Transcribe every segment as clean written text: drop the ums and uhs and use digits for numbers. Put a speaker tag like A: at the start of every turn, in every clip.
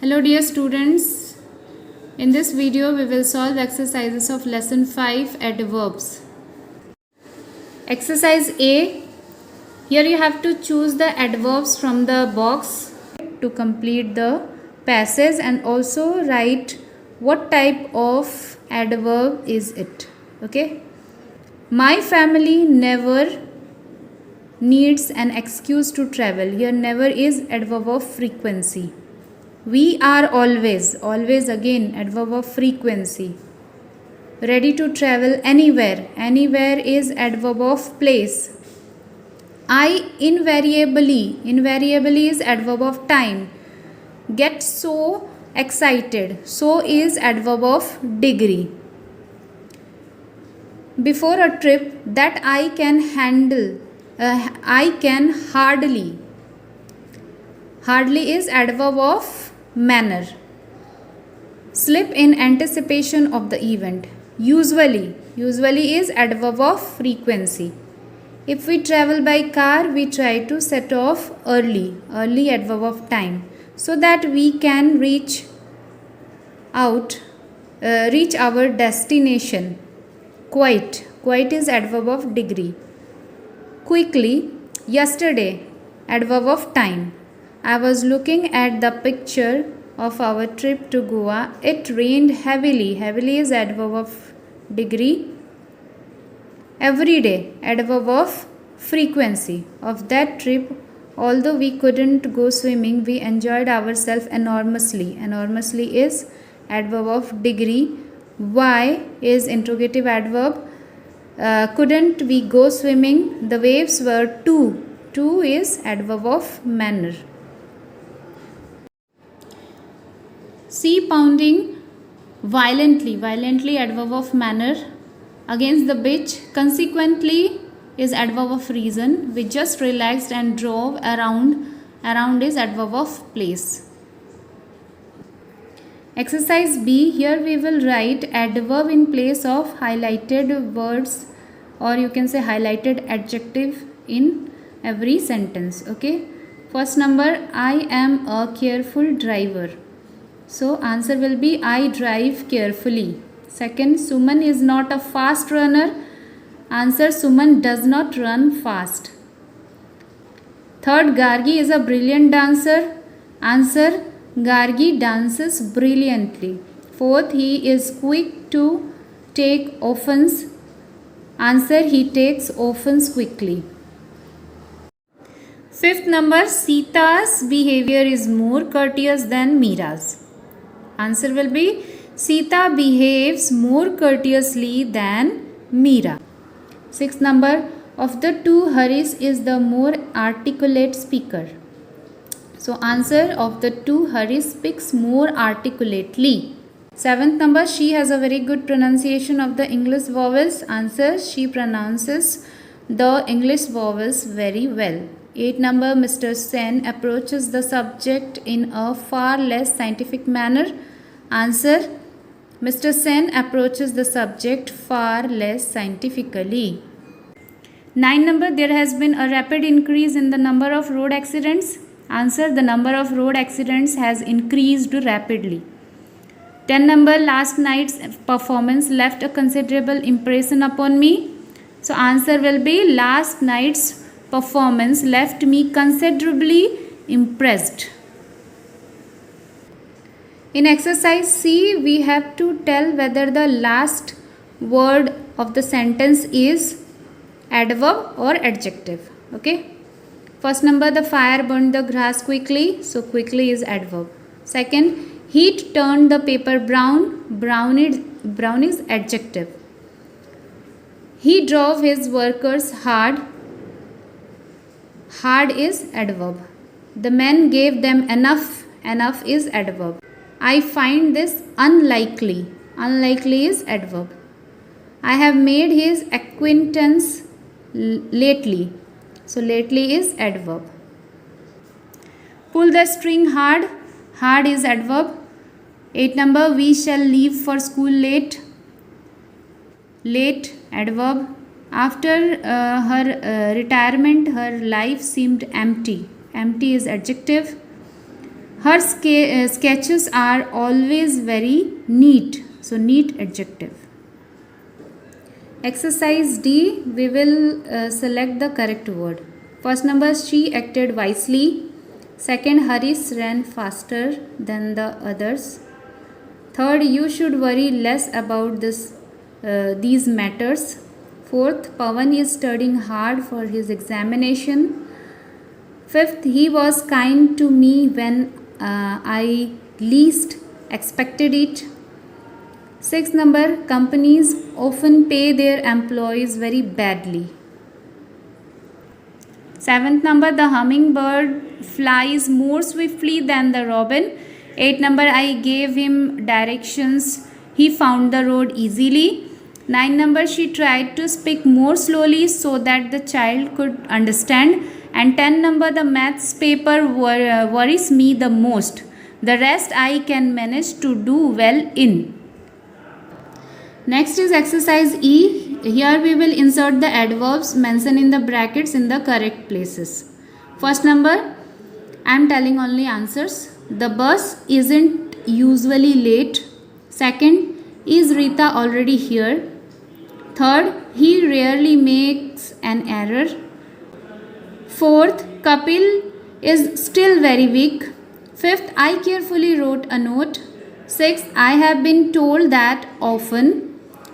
A: Hello dear students, in this video we will solve exercises of lesson 5 adverbs. Exercise A, here you have to choose the adverbs from the box to complete the passage and also write what type of adverb is it. Okay. My family never needs an excuse to travel. Here never is adverb of frequency. We are always again adverb of frequency. Ready to travel anywhere. Anywhere is adverb of place. I invariably is adverb of time. Get so excited. So is adverb of degree. Before a trip that I can handle. I can hardly. Hardly is adverb of manner. Slip in anticipation of the event. Usually is adverb of frequency. If we travel by car, we try to set off early adverb of time, so that we can reach our destination. Quite is adverb of degree. Quickly, yesterday, adverb of time. I was looking at the picture of our trip to Goa. It rained heavily. Heavily is adverb of degree. Every day, adverb of frequency. Of that trip, although we couldn't go swimming, we enjoyed ourselves enormously. Enormously is adverb of degree. Why is interrogative adverb. Couldn't we go swimming? The waves were too. Too is adverb of manner. C. Pounding violently adverb of manner against the beach. Consequently is adverb of reason. We just relaxed and drove around is adverb of place. Exercise B, here we will write adverb in place of highlighted words, or you can say highlighted adjective in every sentence. Okay, first number, I am a careful driver. So answer will be I drive carefully. Second, Suman is not a fast runner. Answer, Suman does not run fast. Third, Gargi is a brilliant dancer. Answer, Gargi dances brilliantly. Fourth, he is quick to take offense. Answer, he takes offense quickly. Fifth number, Sita's behavior is more courteous than Mira's. Answer will be Sita behaves more courteously than Meera. Sixth number, of the two, Haris is the more articulate speaker. So answer, of the two, Haris speaks more articulately. Seventh number, she has a very good pronunciation of the English vowels. Answer, she pronounces the English vowels very well. 8 number, Mr. Sen approaches the subject in a far less scientific manner. Answer, Mr. Sen approaches the subject far less scientifically. 9 number, there has been a rapid increase in the number of road accidents. Answer, the number of road accidents has increased rapidly. 10 number, last night's performance left a considerable impression upon me. So answer will be last night's performance left me considerably impressed. In exercise C, we have to tell whether the last word of the sentence is adverb or adjective. Okay. First number, the fire burned the grass quickly. So quickly is adverb. Second, heat turned the paper brown. Brown is adjective. He drove his workers hard. Hard is adverb. The men gave them enough. Enough is adverb. I find this unlikely. Unlikely is adverb. I have made his acquaintance lately. So lately is adverb. Pull the string hard. Hard is adverb. 8 number, we shall leave for school late. Late, adverb. After her retirement, her life seemed empty. Empty is adjective. Her sketches are always very neat. So neat adjective. Exercise D, we will select the correct word. First number, she acted wisely. Second, Haris ran faster than the others. Third, you should worry less about these matters. Fourth, Pawan is studying hard for his examination. Fifth, he was kind to me when I least expected it. Sixth number, companies often pay their employees very badly. Seventh number, the hummingbird flies more swiftly than the robin. Eighth number, I gave him directions. He found the road easily. Ninth number, she tried to speak more slowly so that the child could understand. And 10 number, the maths paper worries me the most. The rest I can manage to do well in. Next is exercise E. Here we will insert the adverbs mentioned in the brackets in the correct places. First number, I am telling only answers. The bus isn't usually late. Second, is Rita already here? Third, he rarely makes an error. Fourth, Kapil is still very weak. Fifth, I carefully wrote a note. Sixth, I have been told that often.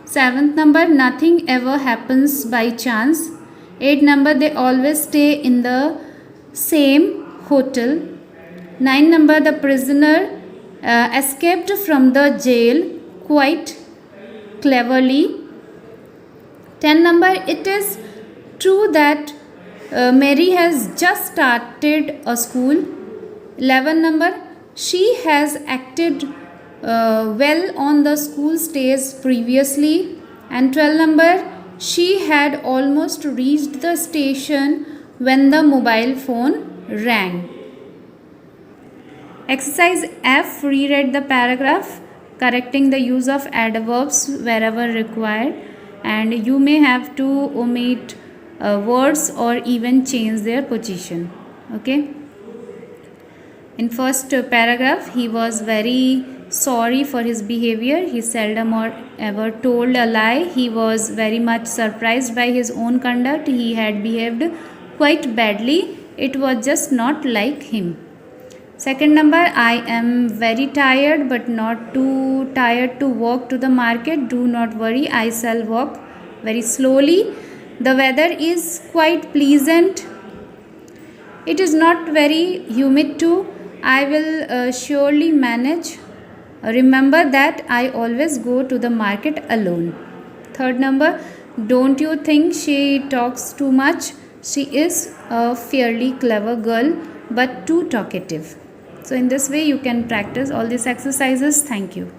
A: Seventh number, nothing ever happens by chance. Eighth number, they always stay in the same hotel. Nine number, the prisoner escaped from the jail quite cleverly. 10 number, it is true that Mary has just started a school. 11 number, she has acted well on the school stage previously. And 12 number, she had almost reached the station when the mobile phone rang. Exercise F, reread the paragraph, correcting the use of adverbs wherever required, and you may have to omit words or even change their position. Okay. In first paragraph, he was very sorry for his behavior. He seldom or ever told a lie. He was very much surprised by his own conduct. He had behaved quite badly. It was just not like him. Second number, I am very tired but not too tired to walk to the market. Do not worry, I shall walk very slowly. The weather is quite pleasant. It is not very humid too. I will surely manage. Remember that I always go to the market alone. Third number, don't you think she talks too much? She is a fairly clever girl but too talkative. So in this way you can practice all these exercises. Thank you.